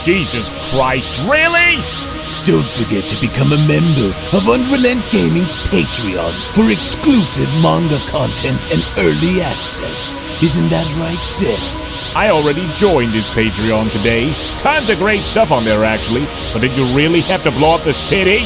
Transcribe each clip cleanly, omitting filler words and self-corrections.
Jesus Christ, really? Don't forget to become a member of UnrealEntGaming's Patreon for exclusive manga content and early access. Isn't that right, Seth? I already joined his Patreon today. Tons of great stuff on there, actually. But did you really have to blow up the city?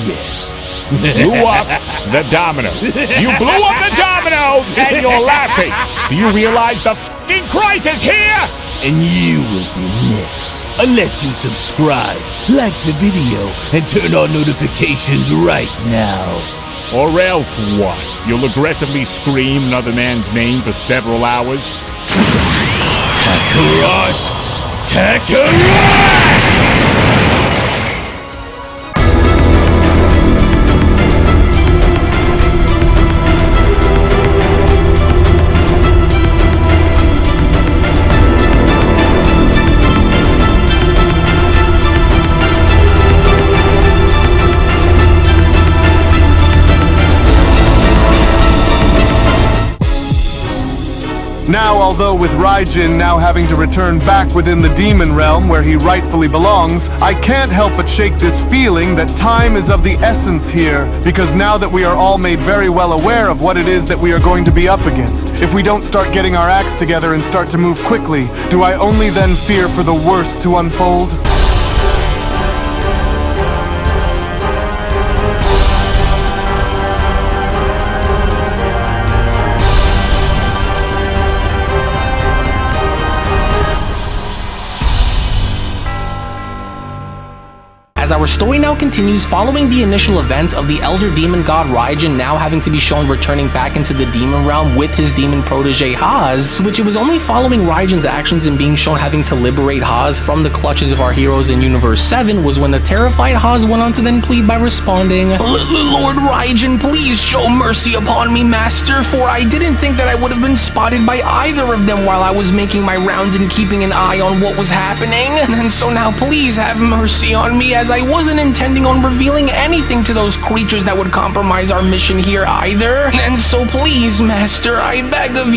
Yes. Blew up the domino. You blew up the dominoes and you're laughing. Do you realize the f***ing crisis here? And you will be next. Unless you subscribe, like the video, and turn on notifications right now. Or else what? You'll aggressively scream another man's name for several hours? Kakarot! Kakarot! Now, although with Raijin now having to return back within the demon realm where he rightfully belongs, I can't help but shake this feeling that time is of the essence here, because now that we are all made very well aware of what it is that we are going to be up against, if we don't start getting our acts together and start to move quickly, do I only then fear for the worst to unfold? As our story now continues, following the initial events of the elder demon god Raijin now having to be shown returning back into the demon realm with his demon protege Haas, to which it was only following Raijin's actions and being shown having to liberate Haas from the clutches of our heroes in Universe 7 was when the terrified Haas went on to then plead by responding, Lord Raijin, please show mercy upon me, master, for I didn't think that I would have been spotted by either of them while I was making my rounds and keeping an eye on what was happening, and so now please have mercy on me, as I wasn't intending on revealing anything to those creatures that would compromise our mission here either. And so please, master, I beg of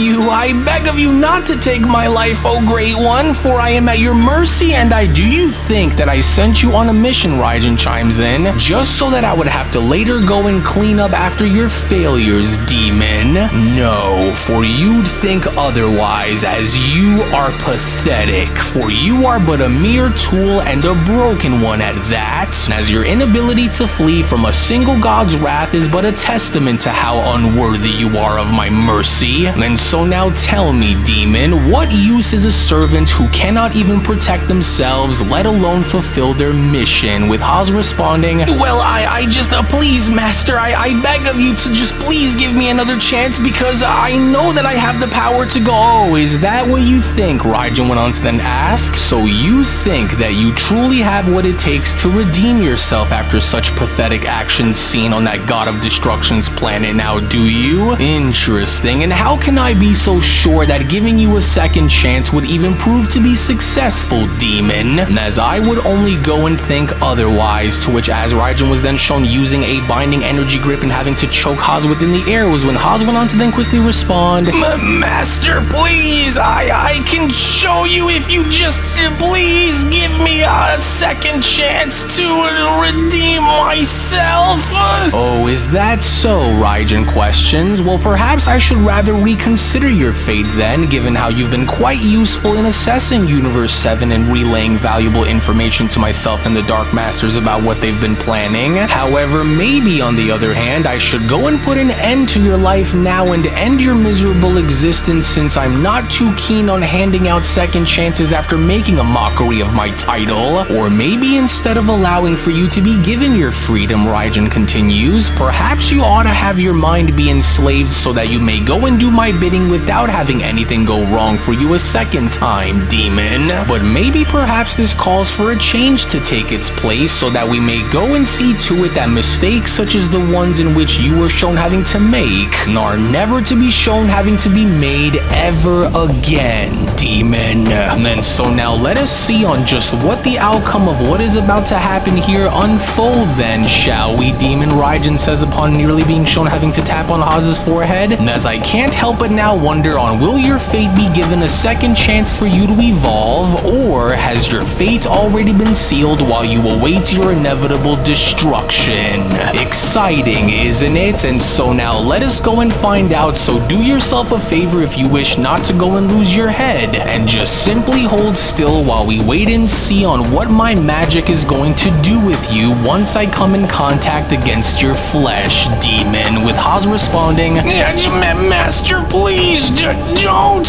you not to take my life, oh great one, for I am at your mercy, and do you think that I sent you on a mission, Raijin chimes in, just so that I would have to later go and clean up after your failures, demon? No, for you'd think otherwise, as you are pathetic, for you are but a mere tool and a broken one at that. As your inability to flee from a single god's wrath is but a testament to how unworthy you are of my mercy. And so now tell me, demon, what use is a servant who cannot even protect themselves, let alone fulfill their mission? With Haas responding, well, I just, please, master, I beg of you to just please give me another chance, because I know that I have the power to go. Oh, is that what you think? Raijin went on to then ask. So you think that you truly have what it takes to redeem yourself after such pathetic actions seen on that god of destruction's planet now, do you? Interesting, and how can I be so sure that giving you a second chance would even prove to be successful, demon? As I would only go and think otherwise, to which as Raijin was then shown using a binding energy grip and having to choke Haas within the air was when Haas went on to then quickly respond, Master, please, I can show you if you just please give me a second chance to redeem myself. Oh, is that so? Raijin questions. Well, perhaps I should rather reconsider your fate then, given how you've been quite useful in assessing Universe 7 and relaying valuable information to myself and the Dark Masters about what they've been planning. However, maybe on the other hand, I should go and put an end to your life now and end your miserable existence, since I'm not too keen on handing out second chances after making a mockery of my title. Or maybe instead of allowing for you to be given your freedom, Raijin continues, perhaps you ought to have your mind be enslaved so that you may go and do my bidding without having anything go wrong for you a second time, demon. But maybe perhaps this calls for a change to take its place so that we may go and see to it that mistakes such as the ones in which you were shown having to make are never to be shown having to be made ever again, demon. And so now let us see on just what the outcome of what is about to happen happen here unfold then, shall we, Demon? Raijin says upon nearly being shown having to tap on Haz's forehead. And as I can't help but now wonder on, will your fate be given a second chance for you to evolve, or has your fate already been sealed while you await your inevitable destruction? Exciting, isn't it? And so now let us go and find out, so do yourself a favor if you wish not to go and lose your head, and just simply hold still while we wait and see on what my magic is going to do with you once I come in contact against your flesh, Demon, with Haz responding, Master, please don't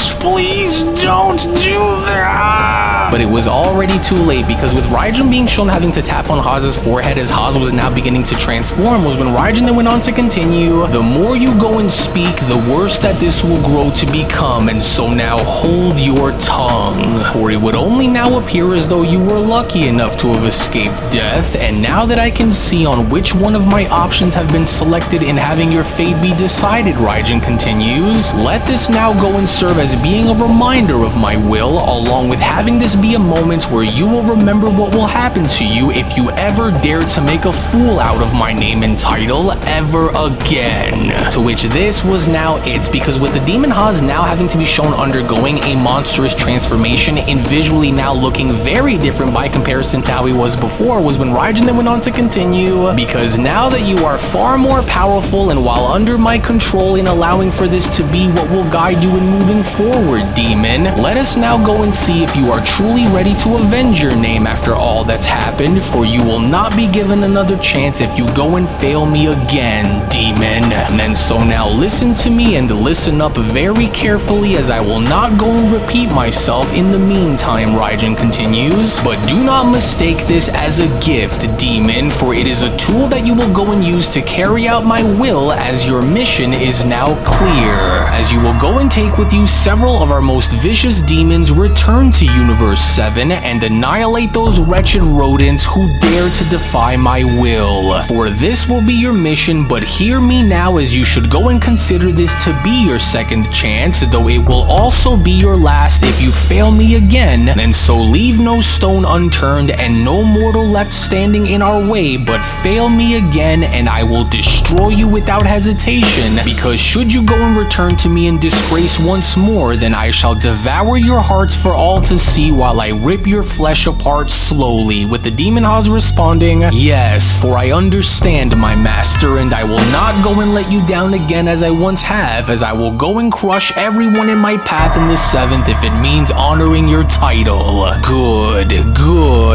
do that. But it was already too late, because with Raijin being shown having to tap on Haz's forehead as Haz was now beginning to transform, was when Raijin then went on to continue, the more you go and speak, the worse that this will grow to become, and so now hold your tongue. For it would only now appear as though you were lucky enough to have escaped death, and now that I can see on which one of my options have been selected in having your fate be decided, Raijin continues, let this now go and serve as being a reminder of my will, along with having this be a moment where you will remember what will happen to you if you ever dare to make a fool out of my name and title ever again. To which this was now it, because with the Demon Haz now having to be shown undergoing a monstrous transformation and visually now looking very different by comparison to how he was before, was when Raijin then went on to continue, because now that you are far more powerful and while under my control in allowing for this to be what will guide you in moving forward, Demon, let us now go and see if you are truly ready to avenge your name after all that's happened, for you will not be given another chance if you go and fail me again, Demon. And then so now listen to me and listen up very carefully, as I will not go and repeat myself in the meantime, Raijin continues, but do not mistake this as a gift, Demon, for it is a tool that you will go and use to carry out my will, as your mission is now clear. As you will go and take with you several of our most vicious demons, return to Universe 7 and annihilate those wretched rodents who dare to defy my will. For this will be your mission, but hear me now, as you should go and consider this to be your second chance, though it will also be your last if you fail me again, and so leave no stone unturned and no mortal left standing in our way, but fail me again and I will destroy you without hesitation, because should you go and return to me in disgrace once more, then I shall devour your hearts for all to see while I rip your flesh apart slowly, with the Demon Haz responding, yes, for I understand, my master, and I will not go and let you down again as I once have, as I will go and crush everyone in my path in the 7th if it means honoring your title. Good,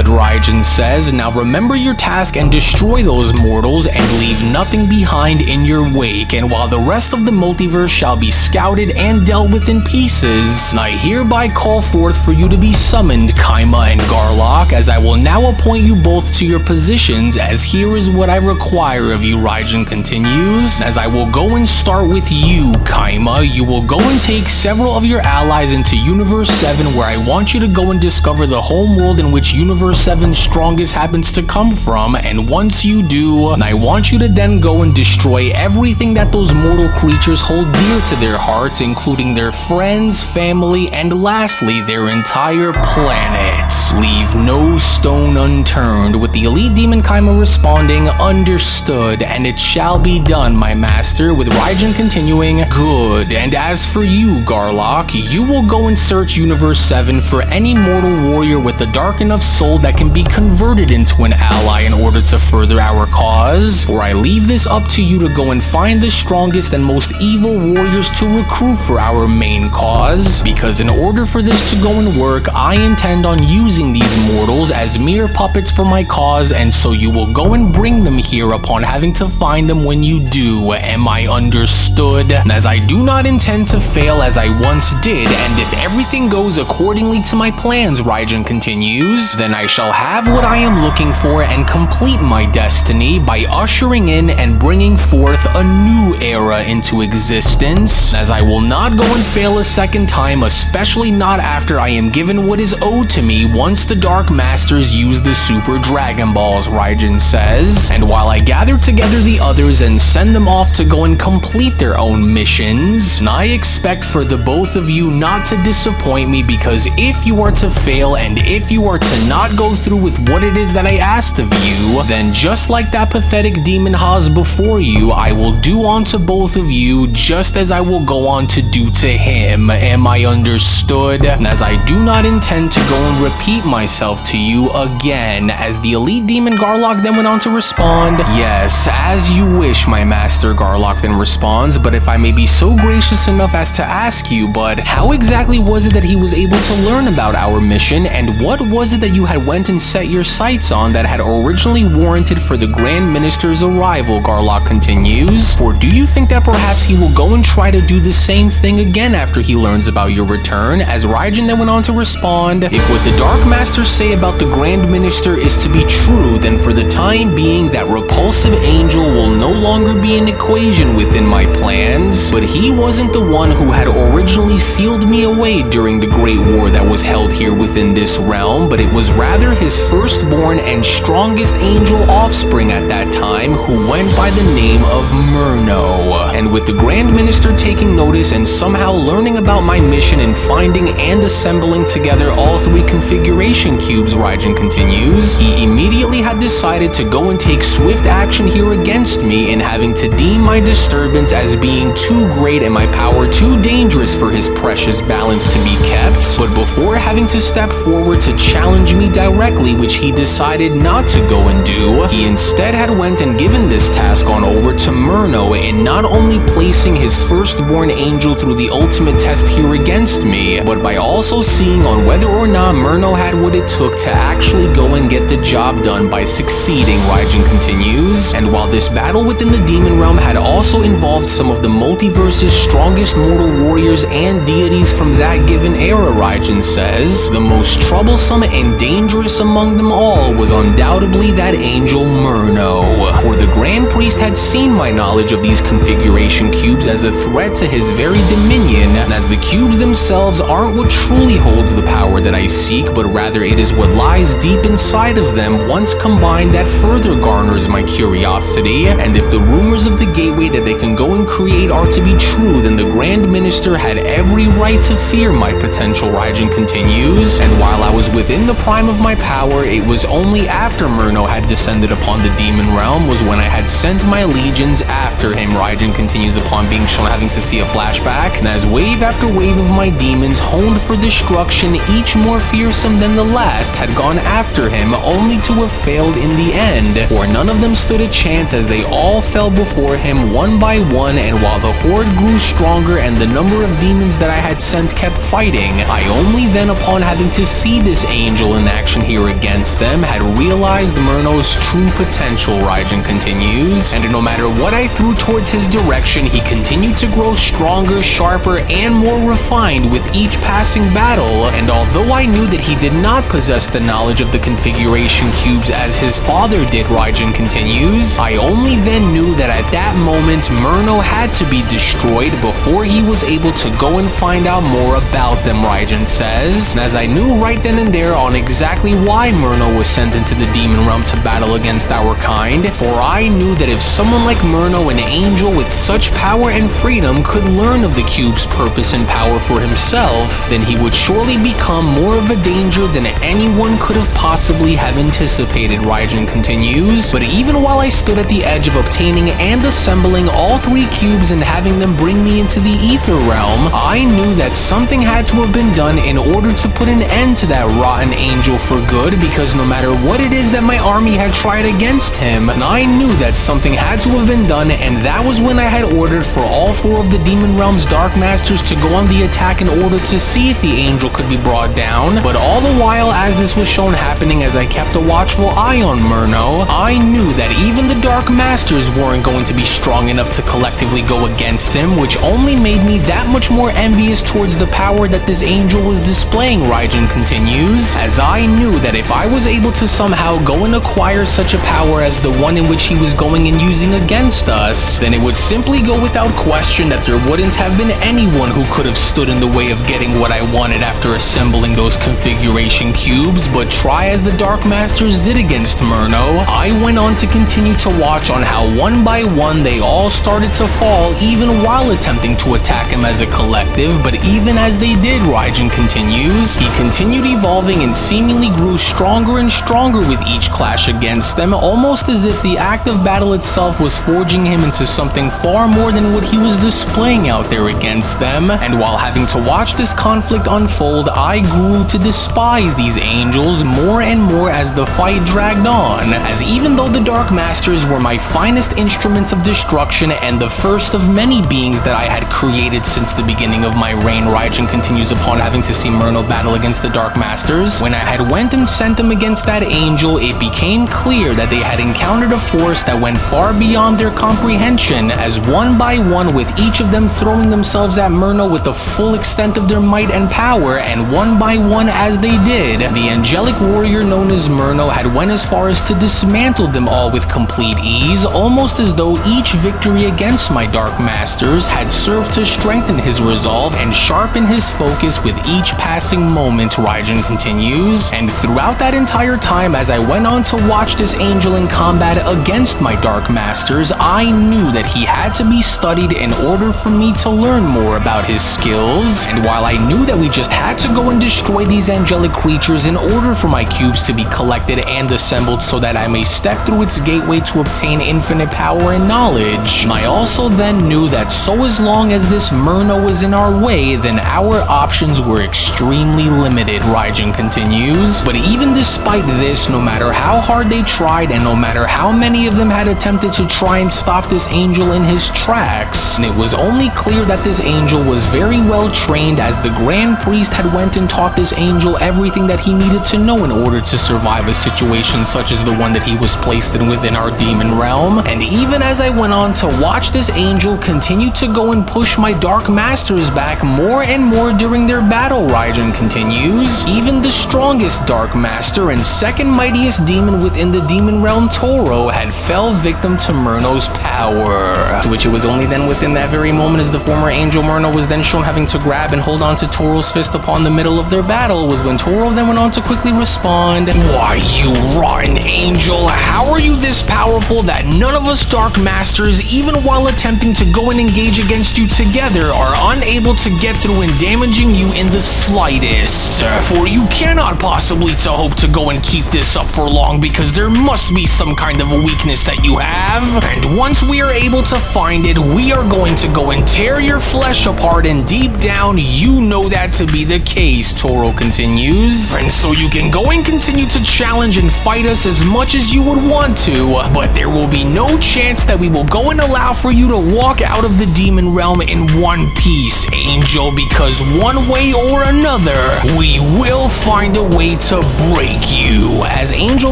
Raijin says, now remember your task and destroy those mortals and leave nothing behind in your wake, and while the rest of the multiverse shall be scouted and dealt with in pieces, I hereby call forth for you to be summoned, Kaima and Garlock, as I will now appoint you both to your positions, as here is what I require of you, Raijin continues, as I will go and start with you, Kaima. You will go and take several of your allies into Universe 7, where I want you to go and discover the home world in which Universe 7's strongest happens to come from, and once you do, I want you to then go and destroy everything that those mortal creatures hold dear to their hearts, including their friends, family, and lastly, their entire planet. Leave no stone unturned, with the elite demon Kaima responding, understood, and it shall be done, my master, with Raijin continuing, good, and as for you, Garlock, you will go and search Universe 7 for any mortal warrior with a dark enough soul that can be converted into an ally in order to further our cause, for I leave this up to you to go and find the strongest and most evil warriors to recruit for our main cause, because in order for this to go and work, I intend on using these mortals as mere puppets for my cause, and so you will go and bring them here upon having to find them when you do. Am I understood? As I do not intend to fail as I once did, and if everything goes accordingly to my plans, Raijin continues, then I shall have what I am looking for and complete my destiny by ushering in and bringing forth a new era into existence, as I will not go and fail a second time, especially not after I am given what is owed to me once the Dark Masters use the Super Dragon Balls, Raijin says, and while I gather together the others and send them off to go and complete their own missions, I expect for the both of you not to disappoint me, because if you are to fail and if you are to not go through with what it is is that I asked of you, then just like that pathetic demon Haas before you, I will do unto both of you just as I will go on to do to him. Am I understood? And as I do not intend to go and repeat myself to you again, as the elite demon Garlock then went on to respond, yes, as you wish, my master. Garlock then responds, but if I may be so gracious enough as to ask you, but how exactly was it that he was able to learn about our mission, and what was it that you had went and set your sights on that had originally warranted for the Grand Minister's arrival? Garlock continues, for do you think that perhaps he will go and try to do the same thing again after he learns about your return? As Raijin then went on to respond, if what the Dark Masters say about the Grand Minister is to be true, then for the time being that repulsive angel will no longer be an equation within my plans, but he wasn't the one who had originally sealed me away during the Great War that was held here within this realm, but it was rather his firstborn and strongest angel offspring at that time who went by the name of Merno. And with the Grand Minister taking notice and somehow learning about my mission and finding and assembling together all 3 configuration cubes, Raijin continues, he immediately had decided to go and take swift action here against me in having to deem my disturbance as being too great and my power too dangerous for his precious balance to be kept. But before having to step forward to challenge me directly, which he decided not to go and do, he instead had went and given this task on over to Merno in not only placing his firstborn angel through the ultimate test here against me, but by also seeing on whether or not Merno had what it took to actually go and get the job done by succeeding, Raijin continues. And while this battle within the demon realm had also involved some of the multiverse's strongest mortal warriors and deities from that given era, Raijin says, the most troublesome and dangerous among them all was undoubtedly that angel Merno. For the Grand Priest had seen my knowledge of these configuration cubes as a threat to his very dominion, and as the cubes themselves aren't what truly holds the power that I seek, but rather it is what lies deep inside of them once combined that further garners my curiosity. And if the rumors of the gateway that they can go and create are to be true, then the Grand Minister had every right to fear my potential, Raijin continues. And while I was within the prime of my power, it was only after Merno had descended upon the demon realm was when I had sent my legions after him, Raijin continues upon being shown having to see a flashback. And as wave after wave of my demons honed for destruction, each more fearsome than the last, had gone after him only to have failed in the end, for none of them stood a chance as they all fell before him one by one. And while the horde grew stronger and the number of demons that I had sent kept fighting, I only then, upon having to see this angel in action here against them, had realized Merno's true potential, Raijin continues. And no matter what I threw towards his direction, he continued to grow stronger, sharper, and more refined with each passing battle. And although I knew that he did not possess the knowledge of the configuration cubes as his father did, Raijin continues, I only then knew that at that moment Merno had to be destroyed before he was able to go and find out more about them, Raijin says. And as I knew right then and there on exactly why Merno was sent into the demon realm to battle against our kind, for I knew that if someone like Merno, an angel with such power and freedom, could learn of the cube's purpose and power for himself, then he would surely become more of a danger than anyone could have possibly have anticipated, Raijin continues. But even while I stood at the edge of obtaining and assembling all 3 cubes and having them bring me into the ether realm, I knew that something had to have been done in order to put an end to that rotten angel for good, because no matter what it is that my army had tried against him, I knew that something had to have been done. And that was when I had ordered for all 4 of the demon realm's dark masters to go on the attack in order to see if the angel could be brought down. But all the while as this was shown happening, as I kept a watchful eye on Merno, I knew that even the dark masters weren't going to be strong enough to collectively go against him, which only made me that much more envious towards the power that this angel was displaying, Raijin continues, as I knew that if I was able to somehow go and acquire such a power as the one in which he was going and using against us, then it would simply go without question that there wouldn't have been anyone who could have stood in the way of getting what I wanted after assembling those configuration cubes. But try as the Dark Masters did against Merno, I went on to continue to watch on how one by one they all started to fall, even while attempting to attack and him as a collective, but even as they did, Raijin continues, he continued evolving and seemingly grew stronger and stronger with each clash against them, almost as if the act of battle itself was forging him into something far more than what he was displaying out there against them. And while having to watch this conflict unfold, I grew to despise these angels more and more as the fight dragged on, as even though the Dark Masters were my finest instruments of destruction and the first of many beings that I had created since the beginning of my reign, Raijin continues, upon having to see Merno battle against the Dark Masters, when I had went and sent them against that angel, it became clear that they had encountered a force that went far beyond their comprehension, as one by one, with each of them throwing themselves at Merno with the full extent of their might and power, and one by one as they did, the angelic warrior known as Merno had went as far as to dismantle them all with complete ease, almost as though each victory against my Dark Masters had served to strengthen his resolve and sharpen his focus with each passing moment, Raijin continues. And throughout that entire time, as I went on to watch this angel in combat against my Dark Masters, I knew that he had to be studied in order for me to learn more about his skills. And while I knew that we just had to go and destroy these angelic creatures in order for my cubes to be collected and assembled so that I may step through its gateway to obtain infinite power and knowledge, I also then knew that so as long as this Merno was in our way, then our options were extremely limited, Raijin continues. But even despite this, no matter how hard they tried and no matter how many of them had attempted to try and stop this angel in his tracks, it was only clear that this angel was very well trained, as the Grand Priest had went and taught this angel everything that he needed to know in order to survive a situation such as the one that he was placed in within our demon realm. And even as I went on to watch this angel continue to go and push my Dark Masters back more and more during their battle, Raijin continues, even the strongest Dark Master and second mightiest demon within the demon realm, Toro, had fell victim to Merno's power. To which it was only then within that very moment, as the former angel Merno was then shown having to grab and hold on to Toro's fist upon the middle of their battle, was when Toro then went on to quickly respond, "Why, you rotten angel, how are you this powerful that none of us Dark Masters, even while attempting to go and engage against you together, are unable to get through and damaging you in the slightest? For you cannot possibly hope to go and keep this up for long, because there must be some kind of a weakness that you have, and once we are able to find it, we are going to go and tear your flesh apart, and deep down, you know that to be the case," Toro continues. "And so you can go and continue to challenge and fight us as much as you would want to, but there will be no chance that we will go and allow for you to walk out of the demon realm in one piece, angel, because one way or another, we will find a way to break you," as Angel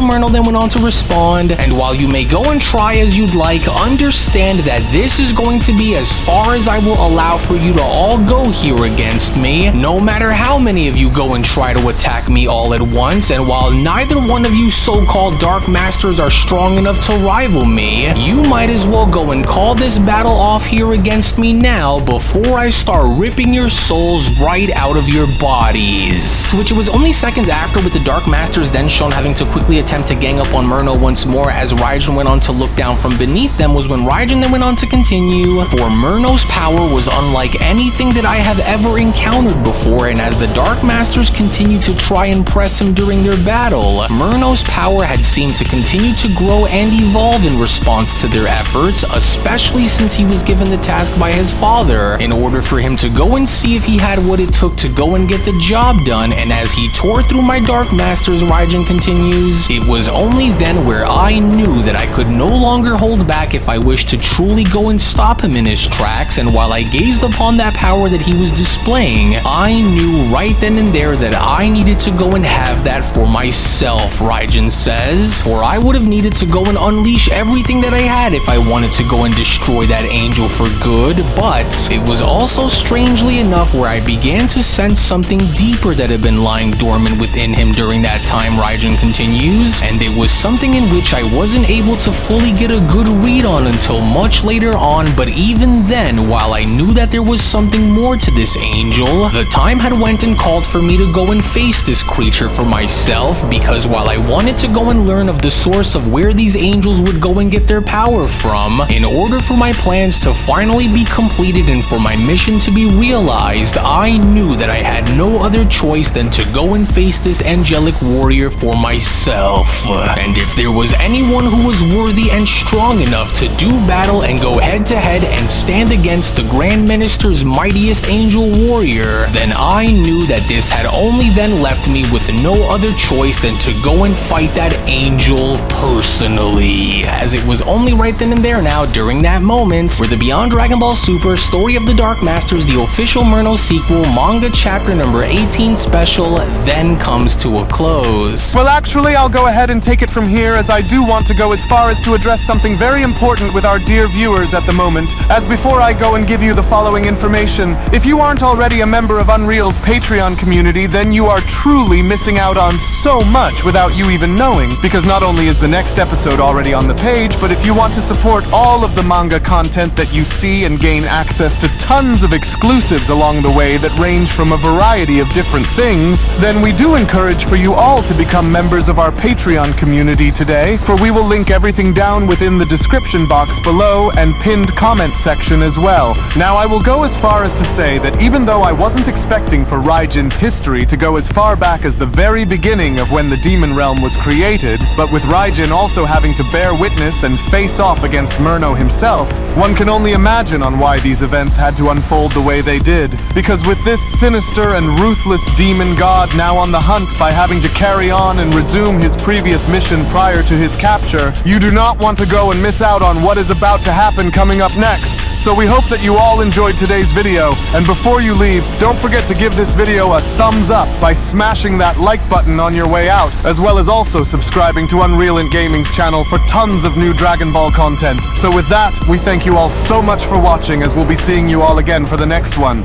Merno then went on to respond, "And while you may go and try as you'd like, understand that this is going to be as far as I will allow for you to all go here against me, no matter how many of you go and try to attack me all at once, and while neither one of you so-called Dark Masters are strong enough to rival me, you might as well go and call this battle off here against me now before I start ripping your souls right out of your bodies." To which it was only seconds after, with the Dark Masters then shown having to quickly attempt to gang up on Merno once more, as Raijin went on to look down from beneath them, was when Raijin then went on to continue, "For Merno's power was unlike anything that I have ever encountered before, and as the Dark Masters continued to try and press him during their battle, Merno's power had seemed to continue to grow and evolve in response to their efforts, especially since he was given the task by his father in order for him to go and see if he had what it took to go and get the job done. And as he tore through my Dark Masters," Raijin continues, "it was only then where I knew that I could no longer hold back if I wished to truly go and stop him in his tracks, and while I gazed upon that power that he was displaying, I knew right then and there that I needed to go and have that for myself," Raijin says, "for I would have needed to go and unleash everything that I had if I wanted to go and destroy that angel for good. But it was also, strangely enough, where I began to sense something deeper that had been lying dormant within him during that time," Raijin continues, "and it was something in which I wasn't able to fully get a good read on until much later on, but even then, while I knew that there was something more to this angel, the time had went and called for me to go and face this creature for myself, because while I wanted to go and learn of the source of where these angels would go and get their power from, in order for my plans to finally be completed and for for my mission to be realized, I knew that I had no other choice than to go and face this angelic warrior for myself. And if there was anyone who was worthy and strong enough to do battle and go head to head and stand against the Grand Minister's mightiest angel warrior, then I knew that this had only then left me with no other choice than to go and fight that angel personally, as it was only right then and there now during that moment where the Beyond Dragon Ball Super Story of the Dark Masters, the official Merno sequel, manga chapter number 18 special, then comes to a close. Well, actually, I'll go ahead and take it from here, as I do want to go as far as to address something very important with our dear viewers at the moment. As before I go and give you the following information, if you aren't already a member of Unreal's Patreon community, then you are truly missing out on so much without you even knowing, because not only is the next episode already on the page, but if you want to support all of the manga content that you see and gain access to tons of exclusives along the way that range from a variety of different things, then we do encourage for you all to become members of our Patreon community today, for we will link everything down within the description box below and pinned comment section as well. Now, I will go as far as to say that even though I wasn't expecting for Raijin's history to go as far back as the very beginning of when the Demon Realm was created, but with Raijin also having to bear witness and face off against Merno himself, one can only imagine on why these events had to unfold the way they did. Because with this sinister and ruthless demon god now on the hunt by having to carry on and resume his previous mission prior to his capture, you do not want to go and miss out on what is about to happen coming up next. So we hope that you all enjoyed today's video, and before you leave, don't forget to give this video a thumbs up by smashing that like button on your way out, as well as also subscribing to UnrealEntGaming's channel for tons of new Dragon Ball content. So with that, we thank you all so much for watching, as we'll be seeing you all again for the next one.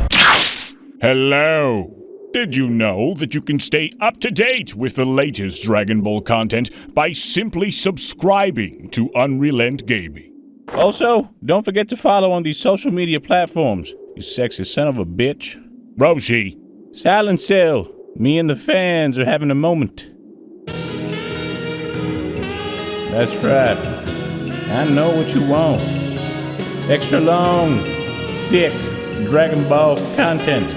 Hello! Did you know that you can stay up to date with the latest Dragon Ball content by simply subscribing to UnrealEntGaming? Also, don't forget to follow on these social media platforms, you sexy son of a bitch. Roshi! Silent Cell, me and the fans are having a moment. That's right. I know what you want. Extra long, thick Dragon Ball content.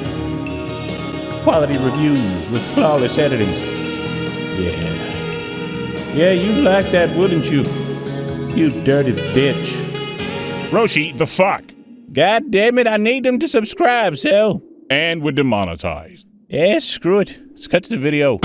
Quality reviews with flawless editing. Yeah, you'd like that, wouldn't you? You dirty bitch. Roshi, the fuck? God damn it, I need them to subscribe, Cell. And we're demonetized. Yeah, screw it. Let's cut to the video.